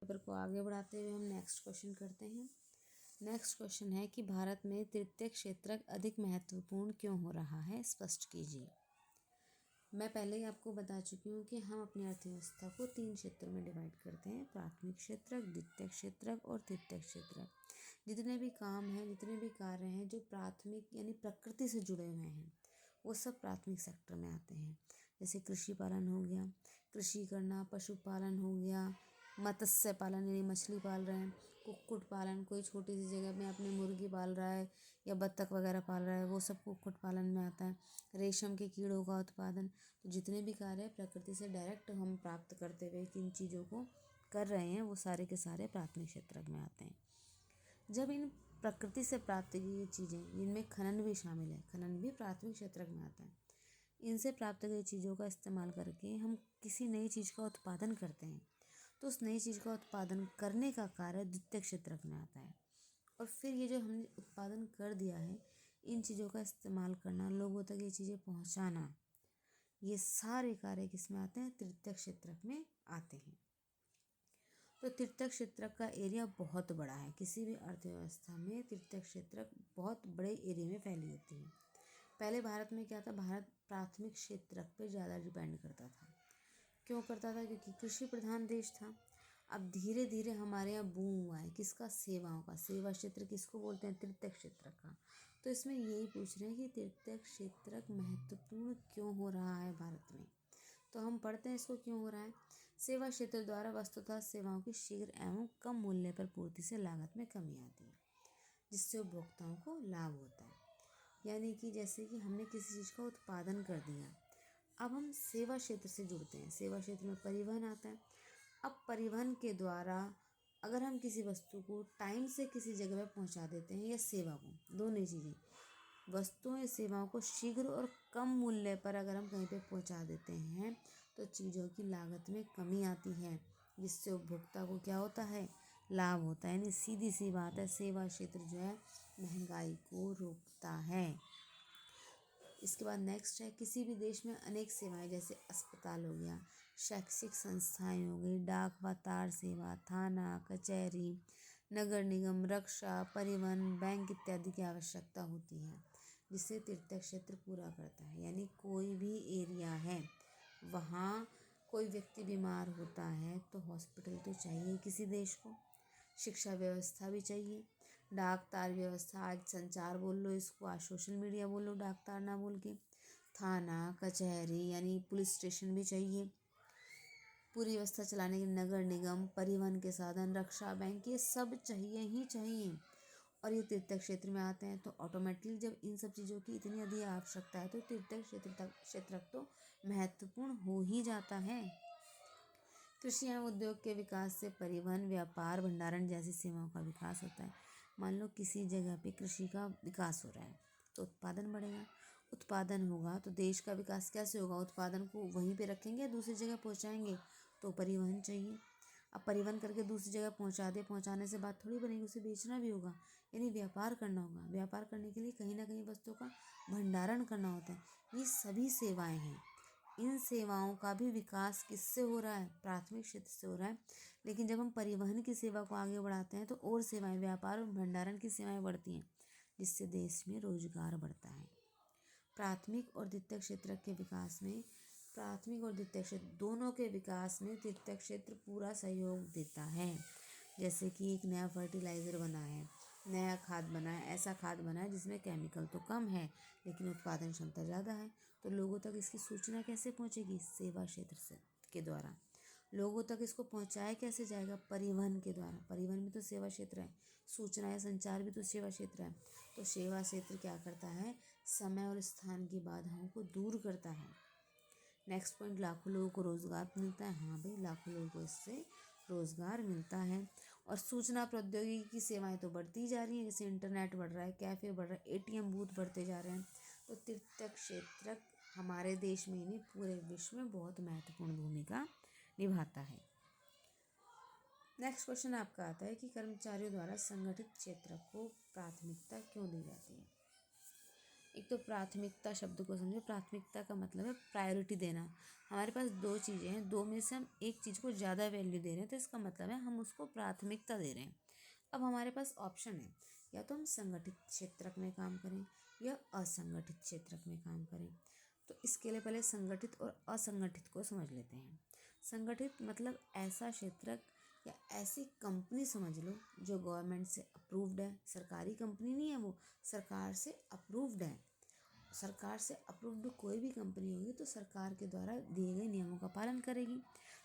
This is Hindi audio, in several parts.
पेपर को आगे बढ़ाते हुए हम नेक्स्ट क्वेश्चन करते हैं। नेक्स्ट क्वेश्चन है कि भारत में तृतीय क्षेत्रक अधिक महत्वपूर्ण क्यों हो रहा है, स्पष्ट कीजिए। मैं पहले ही आपको बता चुकी हूँ कि हम अपनी अर्थव्यवस्था को 3 क्षेत्रों में डिवाइड करते हैं, प्राथमिक क्षेत्रक, द्वितीय क्षेत्रक और तृतीय क्षेत्रक। जितने भी काम हैं, जितने भी कार्य हैं जो प्राथमिक यानी प्रकृति से जुड़े हुए हैं, वो सब प्राथमिक सेक्टर में आते हैं। जैसे कृषि पालन हो गया, कृषि करना, पशुपालन हो गया, मत्स्य पालन यानी मछली पाल रहे हैं, कुक्कुट पालन, कोई छोटी सी जगह में अपनी मुर्गी पाल रहा है या बत्तख वगैरह पाल रहा है, वो सब कुक्कुट पालन में आता है। रेशम के कीड़ों का उत्पादन। तो जितने भी कार्य प्रकृति से डायरेक्ट हम प्राप्त करते हुए किन चीज़ों को कर रहे हैं, वो सारे के सारे प्राथमिक क्षेत्र में आते हैं। जब इन प्रकृति से प्राप्त की गई चीज़ें, जिनमें खनन भी शामिल है, खनन भी प्राथमिक क्षेत्र में आता है, इनसे प्राप्त गई चीज़ों का इस्तेमाल करके हम किसी नई चीज़ का उत्पादन करते हैं, तो उस नई चीज़ का उत्पादन करने का कार्य द्वितीय क्षेत्र में आता है। और फिर ये जो हमने उत्पादन कर दिया है, इन चीज़ों का इस्तेमाल करना, लोगों तक ये चीज़ें पहुंचाना, ये सारे कार्य किस में आते हैं, तृतीय क्षेत्र में आते हैं। तो तृतीय क्षेत्र का एरिया बहुत बड़ा है। किसी भी अर्थव्यवस्था में तृतीय क्षेत्र बहुत बड़े एरिया में फैली होती है। पहले भारत में क्या था, भारत प्राथमिक क्षेत्र पे ज़्यादा डिपेंड करता था। क्यों करता था? क्योंकि कृषि प्रधान देश था। अब धीरे धीरे हमारे यहाँ बूम हुआ है, किसका, सेवाओं का। सेवा क्षेत्र किसको बोलते हैं, तृतीय क्षेत्र का। तो इसमें यही पूछ रहे हैं कि तृतीय क्षेत्र महत्वपूर्ण क्यों हो रहा है भारत में। तो हम पढ़ते हैं इसको क्यों हो रहा है। सेवा क्षेत्र द्वारा वस्तुतः सेवाओं की शीघ्र एवं कम मूल्य पर पूर्ति से लागत में कमी आती है, जिससे उपभोक्ताओं को लाभ होता है। यानी कि जैसे कि हमने किसी चीज़ का उत्पादन कर दिया, अब हम सेवा क्षेत्र से जुड़ते हैं। सेवा क्षेत्र में परिवहन आता है। अब परिवहन के द्वारा अगर हम किसी वस्तु को टाइम से किसी जगह पर पहुंचा देते हैं, या सेवा को, दोनों चीज़ें, वस्तुओं या सेवाओं को शीघ्र और कम मूल्य पर अगर हम कहीं पे पहुंचा देते हैं, तो चीज़ों की लागत में कमी आती है, जिससे उपभोक्ता को क्या होता है, लाभ होता है। यानी सीधी सी बात है, सेवा क्षेत्र जो है महंगाई को रोकता है। इसके बाद नेक्स्ट है, किसी भी देश में अनेक सेवाएं, जैसे अस्पताल हो गया, शैक्षिक संस्थाएं हो गई, डाक व तार सेवा, थाना, कचहरी, नगर निगम, रक्षा, परिवहन, बैंक इत्यादि की आवश्यकता होती है, जिसे तृतीय क्षेत्र पूरा करता है। यानी कोई भी एरिया है, वहाँ कोई व्यक्ति बीमार होता है तो हॉस्पिटल तो चाहिए किसी देश को, शिक्षा व्यवस्था भी चाहिए, डाक तार व्यवस्था, आज संचार बोल लो इसको, आज सोशल मीडिया बोल लो, डाक तार ना बोल के, थाना, कचहरी यानी पुलिस स्टेशन भी चाहिए, पूरी व्यवस्था चलाने के नगर निगम, परिवहन के साधन, रक्षा, बैंक, ये सब चाहिए ही चाहिए। और ये तृतीय क्षेत्र में आते हैं। तो ऑटोमेटिकली जब इन सब चीज़ों की इतनी अधिक आवश्यकता है, तो तृतीय क्षेत्र तो महत्वपूर्ण हो ही जाता है। कृषि एवं उद्योग के विकास से परिवहन, व्यापार, भंडारण जैसी सेवाओं का विकास होता है। मान लो किसी जगह पे कृषि का विकास हो रहा है, तो उत्पादन बढ़ेगा। उत्पादन होगा तो देश का विकास कैसे होगा, उत्पादन को वहीं पे रखेंगे, दूसरी जगह पहुंचाएंगे, तो परिवहन चाहिए। अब परिवहन करके दूसरी जगह पहुंचाने से बात थोड़ी बनेगी, उसे बेचना भी होगा, यानी व्यापार करना होगा। व्यापार करने के लिए कहीं ना कहीं वस्तुओं का भंडारण करना होता है। ये सभी सेवाएं हैं। इन सेवाओं का भी विकास किससे हो रहा है, प्राथमिक क्षेत्र से हो रहा है। लेकिन जब हम परिवहन की सेवा को आगे बढ़ाते हैं, तो और सेवाएं, व्यापार और भंडारण की सेवाएं बढ़ती हैं, जिससे देश में रोजगार बढ़ता है। प्राथमिक और द्वितीय क्षेत्र के विकास में, प्राथमिक और द्वितीय क्षेत्र दोनों के विकास में तृतीय क्षेत्र पूरा सहयोग देता है। जैसे कि एक नया फर्टिलाइज़र बना है, नया खाद बना है, ऐसा खाद बना है जिसमें केमिकल तो कम है लेकिन उत्पादन क्षमता ज़्यादा है, तो लोगों तक इसकी सूचना कैसे पहुंचेगी, सेवा क्षेत्र से के द्वारा। लोगों तक इसको पहुंचाया कैसे जाएगा, परिवहन के द्वारा। परिवहन भी तो सेवा क्षेत्र है, सूचना या संचार भी तो सेवा क्षेत्र है। तो सेवा क्षेत्र क्या करता है, समय और स्थान की बाधाओं को दूर करता है। नेक्स्ट पॉइंट, लाखों लोगों को रोजगार मिलता है। हाँ भाई, लाखों लोगों को इससे रोजगार मिलता है। और सूचना प्रौद्योगिकी की सेवाएं तो बढ़ती जा रही हैं, जैसे इंटरनेट बढ़ रहा है, कैफ़े बढ़ रहा है, एटीएम बूथ बढ़ते जा रहे हैं। तो तृतीय क्षेत्र हमारे देश में ही नहीं, पूरे विश्व में बहुत महत्वपूर्ण भूमिका निभाता है। नेक्स्ट क्वेश्चन आपका आता है कि कर्मचारियों द्वारा संगठित क्षेत्र को प्राथमिकता क्यों दी जाती है। एक तो प्राथमिकता शब्द को समझो। प्राथमिकता का मतलब है प्रायोरिटी देना। हमारे पास दो चीज़ें हैं, दो में से हम एक चीज़ को ज़्यादा वैल्यू दे रहे हैं, तो इसका मतलब है हम उसको प्राथमिकता दे रहे हैं। अब हमारे पास ऑप्शन है, या तो हम संगठित क्षेत्र में काम करें या असंगठित क्षेत्र में काम करें। तो इसके लिए पहले संगठित और असंगठित को समझ लेते हैं। संगठित मतलब ऐसा क्षेत्र या ऐसी कंपनी समझ लो जो गवर्नमेंट से अप्रूव्ड है। सरकारी कंपनी नहीं है वो, सरकार से अप्रूव्ड है। सरकार से अप्रूव्ड कोई भी कंपनी होगी तो सरकार के द्वारा दिए गए नियमों का पालन करेगी।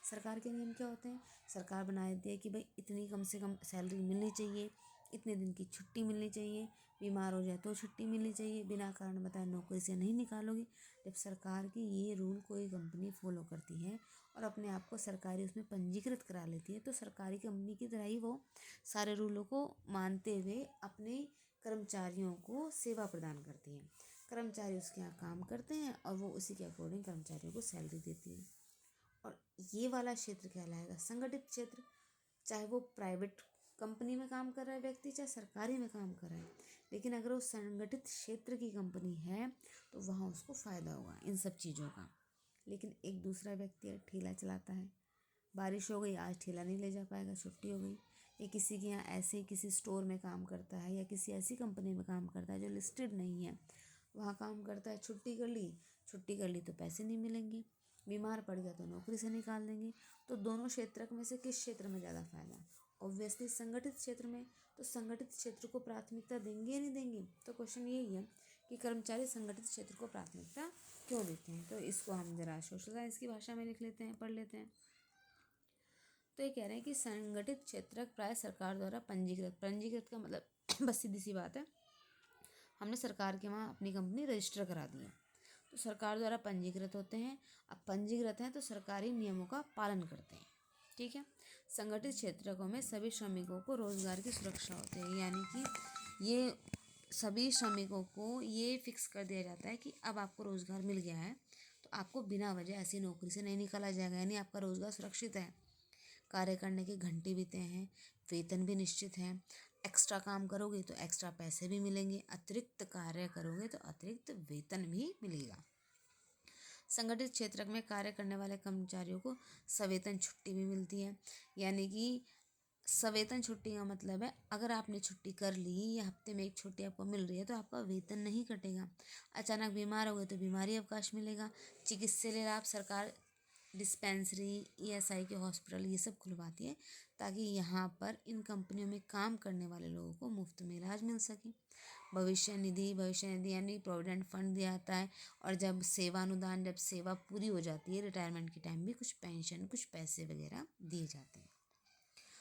सरकार के नियम क्या होते हैं? सरकार बना देती है कि भाई इतनी कम से कम सैलरी मिलनी चाहिए, इतने दिन की छुट्टी मिलनी चाहिए, बीमार हो जाए तो छुट्टी मिलनी चाहिए, बिना कारण बताए नौकरी से नहीं निकालोगे। जब सरकार की ये रूल कोई कंपनी फॉलो करती है और अपने आप को सरकारी उसमें पंजीकृत करा लेती है, तो सरकारी कंपनी की तरह ही वो सारे रूलों को मानते हुए अपने कर्मचारियों को सेवा प्रदान करती है। कर्मचारी उसके यहाँ काम करते हैं और वो उसी के अकॉर्डिंग कर्मचारियों को सैलरी देती है। और ये वाला क्षेत्र कहलाएगा संगठित क्षेत्र। चाहे वो प्राइवेट कंपनी में काम कर रहा है व्यक्ति, चाहे सरकारी में काम कर रहा है, लेकिन अगर वो संगठित क्षेत्र की कंपनी है तो वहाँ उसको फ़ायदा होगा इन सब चीज़ों का। लेकिन एक दूसरा व्यक्ति ठेला चलाता है, बारिश हो गई आज ठेला नहीं ले जा पाएगा, छुट्टी हो गई। ये किसी के यहाँ ऐसे ही किसी स्टोर में काम करता है या किसी ऐसी कंपनी में काम करता है जो लिस्टेड नहीं है, वहाँ काम करता है, छुट्टी कर ली तो पैसे नहीं मिलेंगे, बीमार पड़ गया तो नौकरी से निकाल देंगे। तो दोनों क्षेत्र में से किस क्षेत्र में ज़्यादा फायदा? ऑब्वियसली संगठित क्षेत्र में। तो संगठित क्षेत्र को प्राथमिकता देंगे या नहीं देंगे? तो क्वेश्चन यही है कि कर्मचारी संगठित क्षेत्र को प्राथमिकता क्यों देते हैं। तो इसको हम जरा सोशल साइंस की भाषा में लिख लेते हैं, पढ़ लेते हैं। तो ये कह रहे हैं कि संगठित क्षेत्र प्राय सरकार द्वारा पंजीकृत का मतलब बस सीधी सी बात है, हमने सरकार के वहाँ अपनी कंपनी रजिस्टर करा दी है तो सरकार द्वारा पंजीकृत होते हैं। अब पंजीकृत हैं तो सरकारी नियमों का पालन करते हैं। ठीक है। संगठित क्षेत्रों में सभी श्रमिकों को रोजगार की सुरक्षा होती है, यानी कि ये सभी श्रमिकों को ये फिक्स कर दिया जाता है कि अब आपको रोजगार मिल गया है तो आपको बिना वजह ऐसी नौकरी से नहीं निकाला जाएगा, यानी आपका रोजगार सुरक्षित है। कार्य करने के घंटे भी तय हैं, वेतन भी निश्चित है। एक्स्ट्रा काम करोगे तो एक्स्ट्रा पैसे भी मिलेंगे, अतिरिक्त कार्य करोगे तो अतिरिक्त वेतन भी मिलेगा। संगठित क्षेत्र में कार्य करने वाले कर्मचारियों को सवेतन छुट्टी भी मिलती है, यानी कि सवेतन छुट्टी का मतलब है अगर आपने छुट्टी कर ली या हफ्ते में एक छुट्टी आपको मिल रही है तो आपका वेतन नहीं कटेगा। अचानक बीमार हो गए तो बीमारी अवकाश मिलेगा। चिकित्सीय लाभ सरकार डिस्पेंसरी, ईएसआई के हॉस्पिटल ये सब खुलवाती है ताकि यहाँ पर इन कंपनियों में काम करने वाले लोगों को मुफ्त में इलाज मिल सके। भविष्य निधि यानी प्रोविडेंट फंड दिया जाता है। और जब सेवानुदान, जब सेवा पूरी हो जाती है रिटायरमेंट के टाइम भी कुछ पेंशन, कुछ पैसे वगैरह दिए जाते हैं।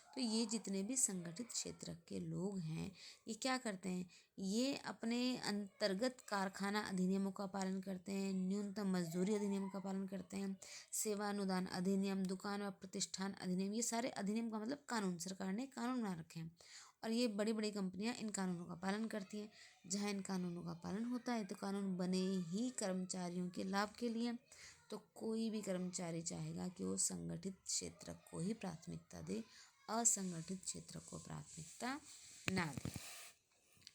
तो ये जितने भी संगठित क्षेत्र के लोग हैं ये क्या करते हैं, ये अपने अंतर्गत कारखाना अधिनियमों का पालन करते हैं, न्यूनतम मजदूरी अधिनियम का पालन करते हैं, सेवानुदान अधिनियम, दुकान व प्रतिष्ठान अधिनियम, ये सारे अधिनियम का मतलब कानून, सरकार ने कानून बना रखे हैं और ये बड़ी बड़ी कंपनियां इन कानूनों का पालन करती हैं। जहाँ इन कानूनों का पालन होता है तो कानून बने ही कर्मचारियों के लाभ के लिए। तो कोई भी कर्मचारी चाहेगा कि वो संगठित क्षेत्र को ही प्राथमिकता दे, असंगठित क्षेत्र को प्राथमिकता ना दे।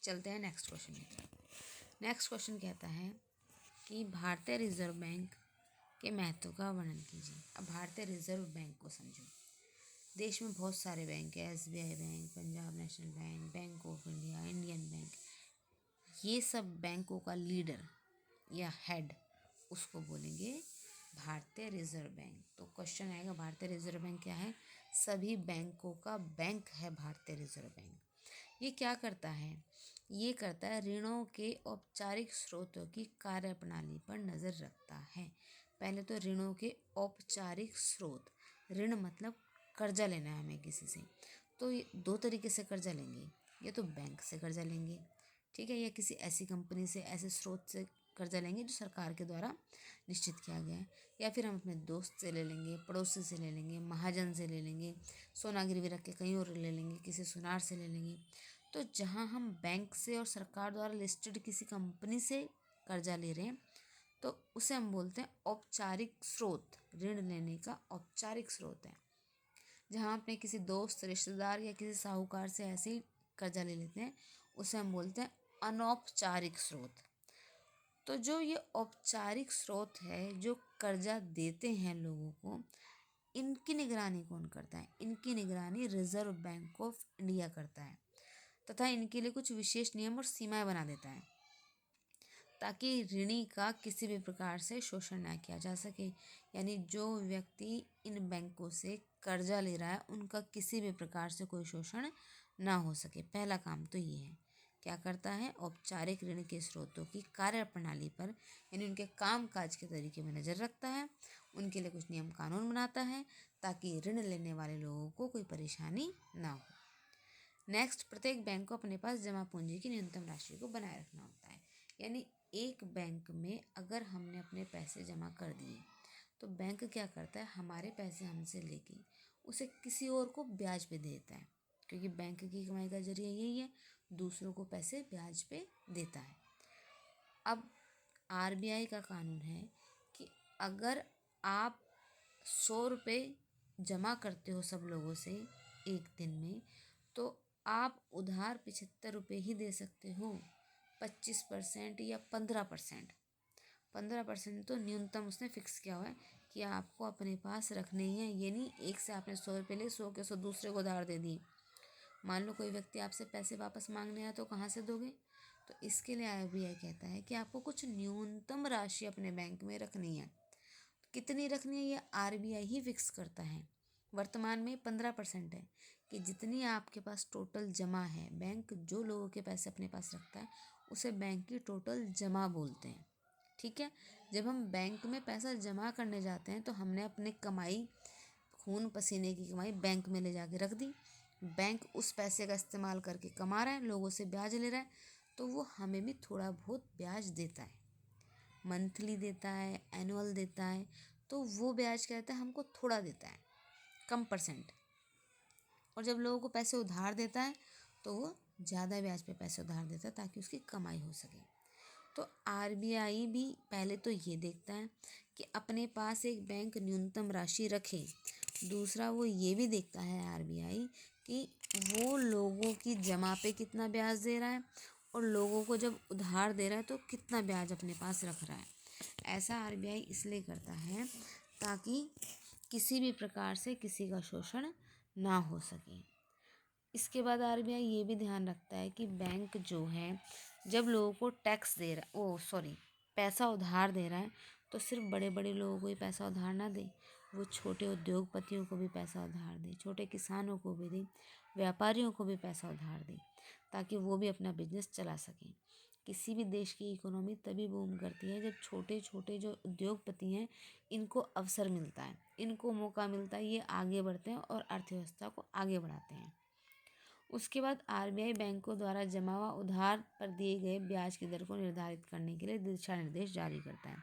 चलते हैं नेक्स्ट क्वेश्चन की तरफ। नेक्स्ट क्वेश्चन कहता है कि भारतीय रिजर्व बैंक के महत्व का वर्णन कीजिए। अब भारतीय रिजर्व बैंक को समझो। देश में बहुत सारे बैंक है, SBI bank, Punjab national bank, bank of India, Indian bank. ये सब बैंकों का लीडर या हेड उसको बोलेंगे भारतीय रिजर्व बैंक। तो क्वेश्चन आएगा भारतीय रिजर्व बैंक क्या है? सभी बैंकों का बैंक है भारतीय रिजर्व बैंक। ये क्या करता है? ये करता है ऋणों के औपचारिक स्रोतों की कार्यप्रणाली पर नज़र रखता है। पहले तो ऋणों के औपचारिक स्रोत, ऋण मतलब कर्जा लेना है हमें किसी से, तो ये दो तरीके से कर्जा लेंगे, या तो बैंक से कर्जा लेंगे, ठीक है, या किसी ऐसी कंपनी से, ऐसे स्रोत से कर्जा लेंगे जो सरकार के द्वारा निश्चित किया गया है, या फिर हम अपने दोस्त से ले लेंगे, पड़ोसी से ले लेंगे, महाजन से ले लेंगे, सोना गिरवी रख के कहीं और ले लेंगे, किसी सुनार से ले लेंगे। तो जहाँ हम बैंक से और सरकार द्वारा लिस्टेड किसी कंपनी से कर्जा ले रहे हैं तो उसे हम बोलते हैं औपचारिक स्रोत। ऋण लेने का औपचारिक स्रोत है। जहाँ अपने किसी दोस्त, रिश्तेदार या किसी साहूकार से ऐसे ही कर्जा ले लेते हैं उसे हम बोलते हैं अनौपचारिक स्रोत। तो जो ये औपचारिक स्रोत है जो कर्जा देते हैं लोगों को, इनकी निगरानी कौन करता है? इनकी निगरानी रिजर्व बैंक ऑफ इंडिया करता है तथा इनके लिए कुछ विशेष नियम और सीमाएं बना देता है ताकि ऋणी का किसी भी प्रकार से शोषण ना किया जा सके। यानी जो व्यक्ति इन बैंकों से कर्जा ले रहा है उनका किसी भी प्रकार से कोई शोषण ना हो सके। पहला काम तो ये है। क्या करता है? औपचारिक ऋण के स्रोतों की कार्यप्रणाली पर यानी उनके काम काज के तरीके में नज़र रखता है, उनके लिए कुछ नियम कानून बनाता है ताकि ऋण लेने वाले लोगों को कोई परेशानी ना हो। नेक्स्ट, प्रत्येक बैंक को अपने पास जमा पूंजी की न्यूनतम राशि को बनाए रखना होता है। यानी एक बैंक में अगर हमने अपने पैसे जमा कर दिए तो बैंक क्या करता है? हमारे पैसे हमसे लेके उसे किसी और को ब्याज पे देता है, क्योंकि बैंक की कमाई का जरिया यही है, दूसरों को पैसे ब्याज पे देता है। अब आरबीआई का कानून है कि अगर आप 100 रुपये जमा करते हो सब लोगों से एक दिन में, तो आप उधार 75 रुपये ही दे सकते हो। 25% या 15%, 15% तो न्यूनतम उसने फिक्स किया हुआ है कि आपको अपने पास रखने ही है। ये नहीं एक से आपने 100 रुपये ले 100 के 100 दूसरे को उधार दे दिए। मान लो कोई व्यक्ति आपसे पैसे वापस मांगने आया तो कहाँ से दोगे? तो इसके लिए आरबीआई कहता है कि आपको कुछ न्यूनतम राशि अपने बैंक में रखनी है। कितनी रखनी है ये आरबीआई ही फिक्स करता है। वर्तमान में 15% है कि जितनी आपके पास टोटल जमा है, बैंक जो लोगों के पैसे अपने पास रखता है उसे बैंक की टोटल जमा बोलते हैं। ठीक है, जब हम बैंक में पैसा जमा करने जाते हैं तो हमने अपनी कमाई, खून पसीने की कमाई बैंक में ले जाके रख दी। बैंक उस पैसे का इस्तेमाल करके कमा रहा है, लोगों से ब्याज ले रहा है, तो वो हमें भी थोड़ा बहुत ब्याज देता है। मंथली देता है, एनुअल देता है, तो वो ब्याज कहता है हमको थोड़ा देता है, कम परसेंट। और जब लोगों को पैसे उधार देता है तो वो ज़्यादा ब्याज पे पैसे उधार देता है ताकि उसकी कमाई हो सके। तो आरबीआई भी पहले तो ये देखता है कि अपने पास एक बैंक न्यूनतम राशि रखे। दूसरा वो ये भी देखता है आरबीआई कि वो लोगों की जमा पे कितना ब्याज दे रहा है और लोगों को जब उधार दे रहा है तो कितना ब्याज अपने पास रख रहा है। ऐसा आरबीआई इसलिए करता है ताकि किसी भी प्रकार से किसी का शोषण ना हो सके। इसके बाद आरबीआई ये भी ध्यान रखता है कि बैंक जो है जब लोगों को टैक्स दे रहा पैसा उधार दे रहा है तो सिर्फ बड़े बड़े लोगों को ही पैसा उधार ना दे, वो छोटे उद्योगपतियों को भी पैसा उधार दे, छोटे किसानों को भी दे, व्यापारियों को भी पैसा उधार दे ताकि वो भी अपना बिजनेस चला सकें। किसी भी देश की इकोनॉमी तभी बूम करती है जब छोटे छोटे जो उद्योगपति हैं इनको अवसर मिलता है, इनको मौका मिलता है, ये आगे बढ़ते हैं और अर्थव्यवस्था को आगे बढ़ाते हैं। उसके बाद आरबीआई बैंकों द्वारा जमा व उधार पर दिए गए ब्याज की दर को निर्धारित करने के लिए दिशा निर्देश जारी करता है।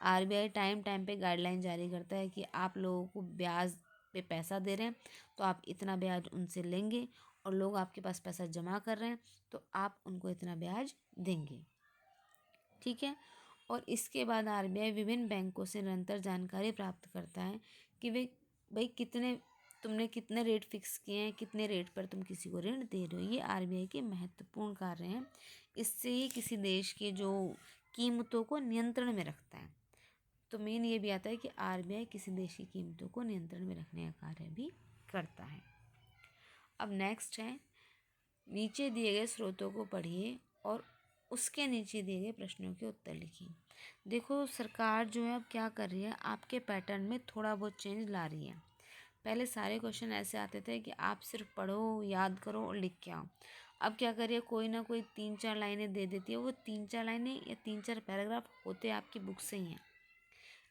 आरबीआई टाइम टाइम पे गाइडलाइन जारी करता है कि आप लोगों को ब्याज पे पैसा दे रहे हैं तो आप इतना ब्याज उनसे लेंगे, और लोग आपके पास पैसा जमा कर रहे हैं तो आप उनको इतना ब्याज देंगे। ठीक है, और इसके बाद आरबीआई विभिन्न बैंकों से निरंतर जानकारी प्राप्त करता है कि वे भाई तुमने कितने रेट फिक्स किए हैं, कितने रेट पर तुम किसी को ऋण दे रहे हो। ये आरबीआई के महत्वपूर्ण कार्य हैं। इससे ही किसी देश के जो कीमतों को नियंत्रण में रखता है। तो मेन ये भी आता है कि आरबीआई किसी देश की कीमतों को नियंत्रण में रखने का कार्य भी करता है। अब नेक्स्ट है, नीचे दिए गए स्रोतों को पढ़िए और उसके नीचे दिए गए प्रश्नों के उत्तर लिखिए। देखो सरकार जो है अब क्या कर रही है, आपके पैटर्न में थोड़ा बहुत चेंज ला रही है। पहले सारे क्वेश्चन ऐसे आते थे कि आप सिर्फ पढ़ो, याद करो और लिख के आओ। अब क्या करिए, कोई ना कोई 3-4 लाइनें दे देती है, वो 3-4 लाइनें या 3-4 पैराग्राफ होते आपकी बुक से ही हैं,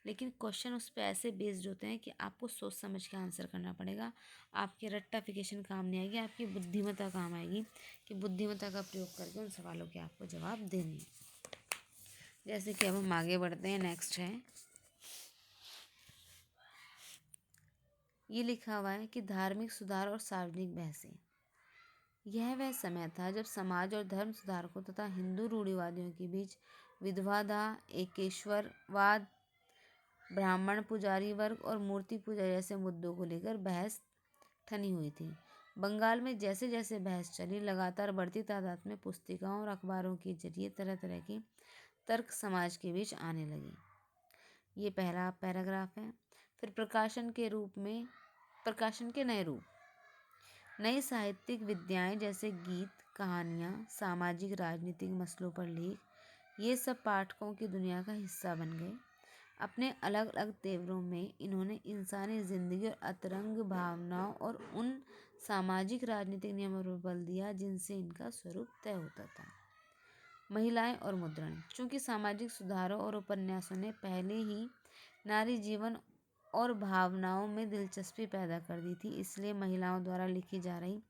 लेकिन क्वेश्चन उस पर ऐसे बेस्ड होते हैं कि आपको सोच समझ के आंसर करना पड़ेगा। आपकी रट्टाफिकेशन काम नहीं आएगी, आपकी बुद्धिमत्ता काम आएगी कि बुद्धिमत्ता का प्रयोग करके उन सवालों के आपको जवाब देने हैं। जैसे कि अब हम आगे बढ़ते हैं। नेक्स्ट है, ये लिखा हुआ है कि धार्मिक सुधार और सार्वजनिक बहसें। यह वह समय था जब समाज और धर्म सुधारकों तथा हिंदू रूढ़िवादियों के बीच विधवादाह, एकेश्वरवाद, ब्राह्मण पुजारी वर्ग और मूर्ति पूजा जैसे मुद्दों को लेकर बहस ठनी हुई थी। बंगाल में जैसे जैसे बहस चली, लगातार बढ़ती तादाद में पुस्तिकाओं और अखबारों के जरिए तरह तरह की तर्क समाज के बीच आने लगे। ये पहला पैराग्राफ है। फिर प्रकाशन के नए रूप, नई साहित्यिक विधाएं जैसे गीत, कहानियाँ, सामाजिक राजनीतिक मसलों पर लेख, ये सब पाठकों की दुनिया का हिस्सा बन गए। अपने अलग अलग तेवरों में इन्होंने इंसानी जिंदगी और अंतरंग भावनाओं और उन सामाजिक राजनीतिक नियमों पर बल दिया जिनसे इनका स्वरूप तय होता था। महिलाएं और मुद्रण, चूंकि सामाजिक सुधारों और उपन्यासों ने पहले ही नारी जीवन और भावनाओं में दिलचस्पी पैदा कर दी थी, इसलिए महिलाओं द्वारा लिखी जा रही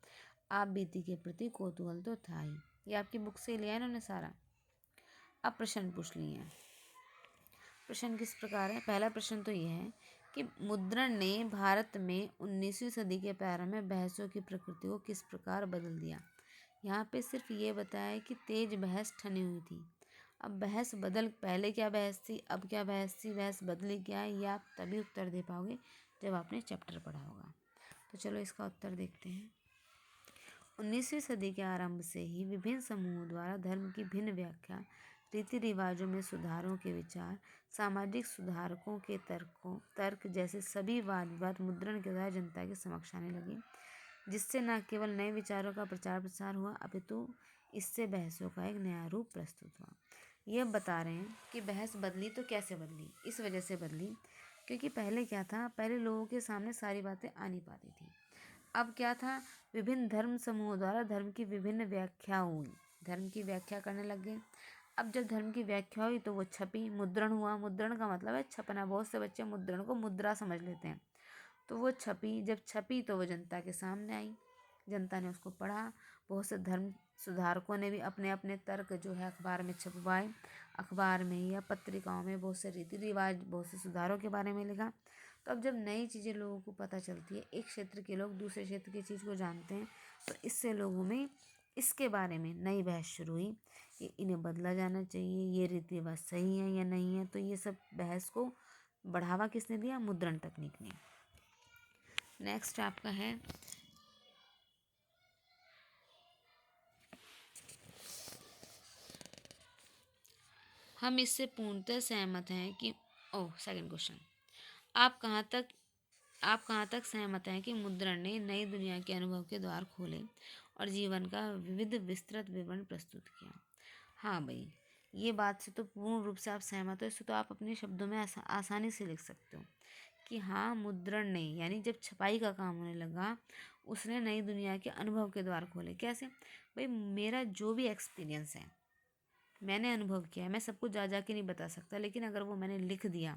आप बीती के प्रति कौतूहल तो था ही। ये आपकी बुक से लिया है इन्होंने सारा। अब प्रश्न पूछ लिए हैं। प्रश्न किस प्रकार है? पहला प्रश्न तो ये है कि मुद्रण ने भारत में 19वीं सदी के प्रारंभ में बहसों की प्रकृति को किस प्रकार बदल दिया। यहाँ पे सिर्फ ये बताया है कि तेज बहस ठनी हुई थी। अब बहस बदल, पहले क्या बहस थी, अब क्या बहस थी, बहस बदली क्या है, ये आप तभी उत्तर दे पाओगे जब आपने चैप्टर पढ़ा होगा। तो चलो इसका उत्तर देखते हैं। 19वीं सदी के आरंभ से ही विभिन्न समूहों द्वारा धर्म की भिन्न व्याख्या, रीति रिवाजों में सुधारों के विचार, सामाजिक सुधारकों के तर्क जैसे सभी वाद विवाद मुद्रण के द्वारा जनता के समक्ष आने लगे, जिससे न केवल नए विचारों का प्रचार प्रसार हुआ अपितु इससे बहसों का एक नया रूप प्रस्तुत हुआ। ये बता रहे हैं कि बहस बदली तो कैसे बदली, इस वजह से बदली क्योंकि पहले क्या था, पहले लोगों के सामने सारी बातें आ नहीं पाती थी। अब क्या था, विभिन्न धर्म समूहों द्वारा धर्म की विभिन्न व्याख्या हुई, धर्म की व्याख्या करने लग गए। अब जब धर्म की व्याख्या हुई तो वो छपी, मुद्रण हुआ। मुद्रण का मतलब है छपना। बहुत से बच्चे मुद्रण को मुद्रा समझ लेते हैं। तो वो छपी, जब छपी तो वो जनता के सामने आई, जनता ने उसको पढ़ा। बहुत से धर्म सुधारकों ने भी अपने अपने तर्क जो है अखबार में छपवाए, अखबार में या पत्रिकाओं में बहुत से रीति रिवाज, बहुत से सुधारों के बारे में लिखा। तो अब जब नई चीज़ें लोगों को पता चलती है, एक क्षेत्र के लोग दूसरे क्षेत्र की चीज़ को जानते हैं, तो इससे लोगों में इसके बारे में नई बहस शुरू हुई कि इन्हें बदला जाना चाहिए, ये रीति रिवाज सही है या नहीं है। तो ये सब बहस को बढ़ावा किसने दिया? मुद्रण तकनीक ने। नेक्स्ट आपका है हम इससे पूर्णतः सहमत हैं कि सेकंड क्वेश्चन, आप कहाँ तक सहमत हैं कि मुद्रण ने नई दुनिया के अनुभव के द्वार खोले और जीवन का विविध विस्तृत विवरण प्रस्तुत किया। हाँ भाई, ये बात से तो पूर्ण रूप से आप सहमत हो। इससे तो आप अपने शब्दों में आसानी से लिख सकते हो कि हाँ, मुद्रण ने, यानी जब छपाई का काम होने लगा, उसने नई दुनिया के अनुभव के द्वार खोले। कैसे भाई? मेरा जो भी एक्सपीरियंस है, मैंने अनुभव किया है, मैं सब कुछ जा के नहीं बता सकता, लेकिन अगर वो मैंने लिख दिया,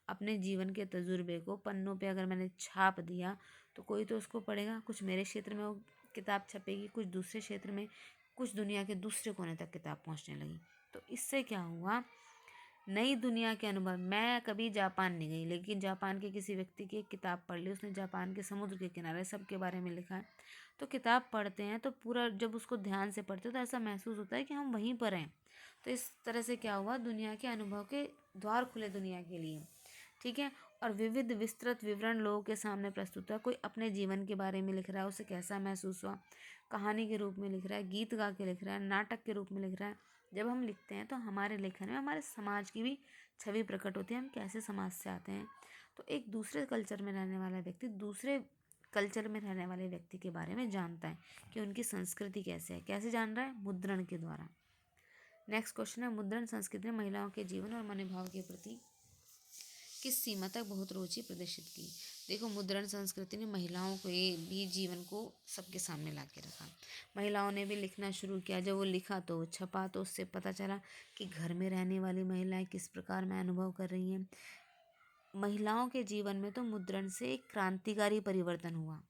अपने जीवन के तजुर्बे को पन्नों पे अगर मैंने छाप दिया, तो कोई तो उसको पढ़ेगा। कुछ मेरे क्षेत्र में वो किताब छपेगी, कुछ दूसरे क्षेत्र में, कुछ दुनिया के दूसरे कोने तक किताब पहुंचने लगी। तो इससे क्या हुआ, नई दुनिया के अनुभव। मैं कभी जापान नहीं गई, लेकिन जापान के किसी व्यक्ति की एक किताब पढ़ ली, उसने जापान के समुद्र के किनारे सब के बारे में लिखा है। तो किताब पढ़ते हैं तो पूरा जब उसको ध्यान से पढ़ते हो तो ऐसा महसूस होता है कि हम वहीं पर हैं। तो इस तरह से क्या हुआ, दुनिया के अनुभव के द्वार खुले दुनिया के लिए। ठीक है। और विविध विस्तृत विवरण लोगों के सामने प्रस्तुत हुआ। कोई अपने जीवन के बारे में लिख रहा है, उसे कैसा महसूस हुआ, कहानी के रूप में लिख रहा है, गीत गा के लिख रहा है, नाटक के रूप में लिख रहा है। जब हम लिखते हैं तो हमारे लेखन में हमारे समाज की भी छवि प्रकट होती है, हम कैसे समाज से आते हैं। तो एक दूसरे कल्चर में रहने वाला व्यक्ति दूसरे कल्चर में रहने वाले व्यक्ति के बारे में जानता है कि उनकी संस्कृति कैसे है। कैसे जान रहा है? मुद्रण के द्वारा। नेक्स्ट क्वेश्चन है, मुद्रण संस्कृति ने महिलाओं के जीवन और मनोभाव के प्रति किस सीमा तक बहुत रुचि प्रदर्शित की। देखो, मुद्रण संस्कृति ने महिलाओं के भी जीवन को सबके सामने ला के रखा। महिलाओं ने भी लिखना शुरू किया। जब वो लिखा तो छपा, तो उससे पता चला कि घर में रहने वाली महिलाएं किस प्रकार में अनुभव कर रही हैं। महिलाओं के जीवन में तो मुद्रण से एक क्रांतिकारी परिवर्तन हुआ।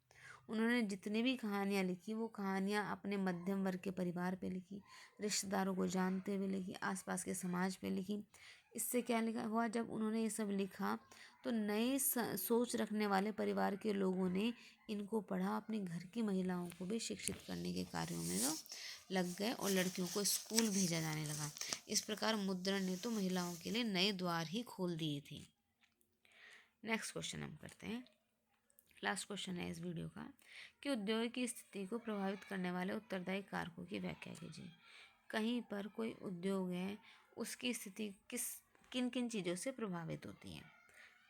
उन्होंने जितनी भी कहानियाँ लिखी, वो कहानियाँ अपने मध्यम वर्ग के परिवार पे लिखी, रिश्तेदारों को जानते हुए लिखी, आसपास के समाज पे लिखी। इससे क्या लिखा हुआ, जब उन्होंने ये सब लिखा तो नए सोच रखने वाले परिवार के लोगों ने इनको पढ़ा, अपने घर की महिलाओं को भी शिक्षित करने के कार्यों में वो लग गए और लड़कियों को स्कूल भेजा जाने लगा। इस प्रकार मुद्रण ने तो महिलाओं के लिए नए द्वार ही खोल दिए थे। नेक्स्ट क्वेश्चन हम करते हैं। लास्ट क्वेश्चन है इस वीडियो का कि उद्योग की स्थिति को प्रभावित करने वाले उत्तरदायी कारकों की व्याख्या कीजिए। कहीं पर कोई उद्योग है, उसकी स्थिति किन किन चीज़ों से प्रभावित होती है।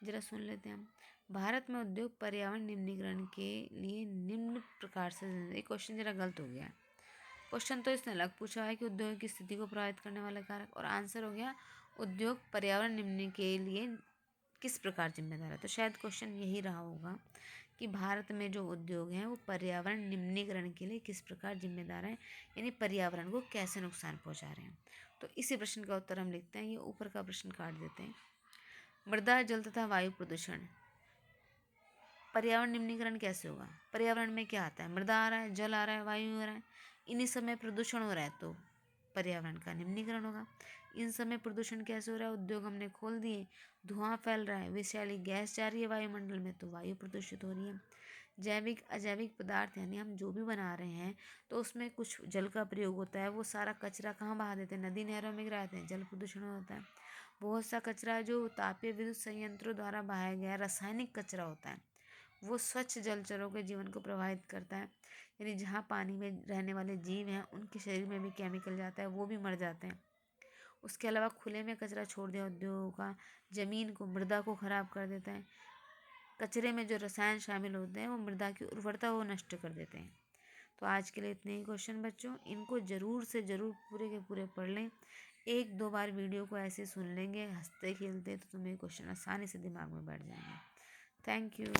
जरा सुन लेते हैं हम। भारत में उद्योग पर्यावरण निम्नीकरण के लिए निम्न प्रकार से, ये क्वेश्चन जरा गलत हो गया है। क्वेश्चन तो इसने अलग पूछा है कि उद्योग की स्थिति को प्रभावित करने वाले कारक, और आंसर हो गया उद्योग पर्यावरण निम्न के लिए किस प्रकार जिम्मेदार है। तो शायद क्वेश्चन यही रहा होगा कि भारत में जो उद्योग हैं वो पर्यावरण निम्नीकरण के लिए किस प्रकार जिम्मेदार हैं, यानी पर्यावरण को कैसे नुकसान पहुंचा रहे हैं। तो इसी प्रश्न का उत्तर हम लिखते हैं, ये ऊपर का प्रश्न काट देते हैं। मृदा जल तथा वायु प्रदूषण, पर्यावरण निम्नीकरण कैसे होगा। पर्यावरण में क्या आता है, मृदा आ रहा है, जल आ रहा है, वायु आ रहा है, इन्हीं समय प्रदूषण हो रहा है तो पर्यावरण का निम्नीकरण होगा। इन समय प्रदूषण कैसे हो रहा है, उद्योग हमने खोल दिए, धुआं फैल रहा है, विषैली गैस जा रही है वायुमंडल में, तो वायु प्रदूषित हो रही है। जैविक अजैविक पदार्थ यानी हम जो भी बना रहे हैं तो उसमें कुछ जल का प्रयोग होता है, वो सारा कचरा कहाँ बहा देते हैं, नदी नहरों में गिराते हैं, जल प्रदूषण होता है। बहुत सा कचरा जो तापीय विद्युत संयंत्रों द्वारा बहाया गया रासायनिक कचरा होता है, वो स्वच्छ जलचरों के जीवन को प्रभावित करता है, यानी जहाँ पानी में रहने वाले जीव हैं उनके शरीर में भी केमिकल जाता है, वो भी मर जाते हैं। उसके अलावा खुले में कचरा छोड़ दिया उद्योगों का, ज़मीन को, मृदा को ख़राब कर देता है। कचरे में जो रसायन शामिल होते हैं वो मृदा की उर्वरता को नष्ट कर देते हैं। तो आज के लिए इतने ही क्वेश्चन बच्चों, इनको ज़रूर से ज़रूर पूरे के पूरे पढ़ लें। एक दो बार वीडियो को ऐसे सुन लेंगे हंसते खेलते तो तुम्हें क्वेश्चन आसानी से दिमाग में बैठ जाएंगे। Thank you.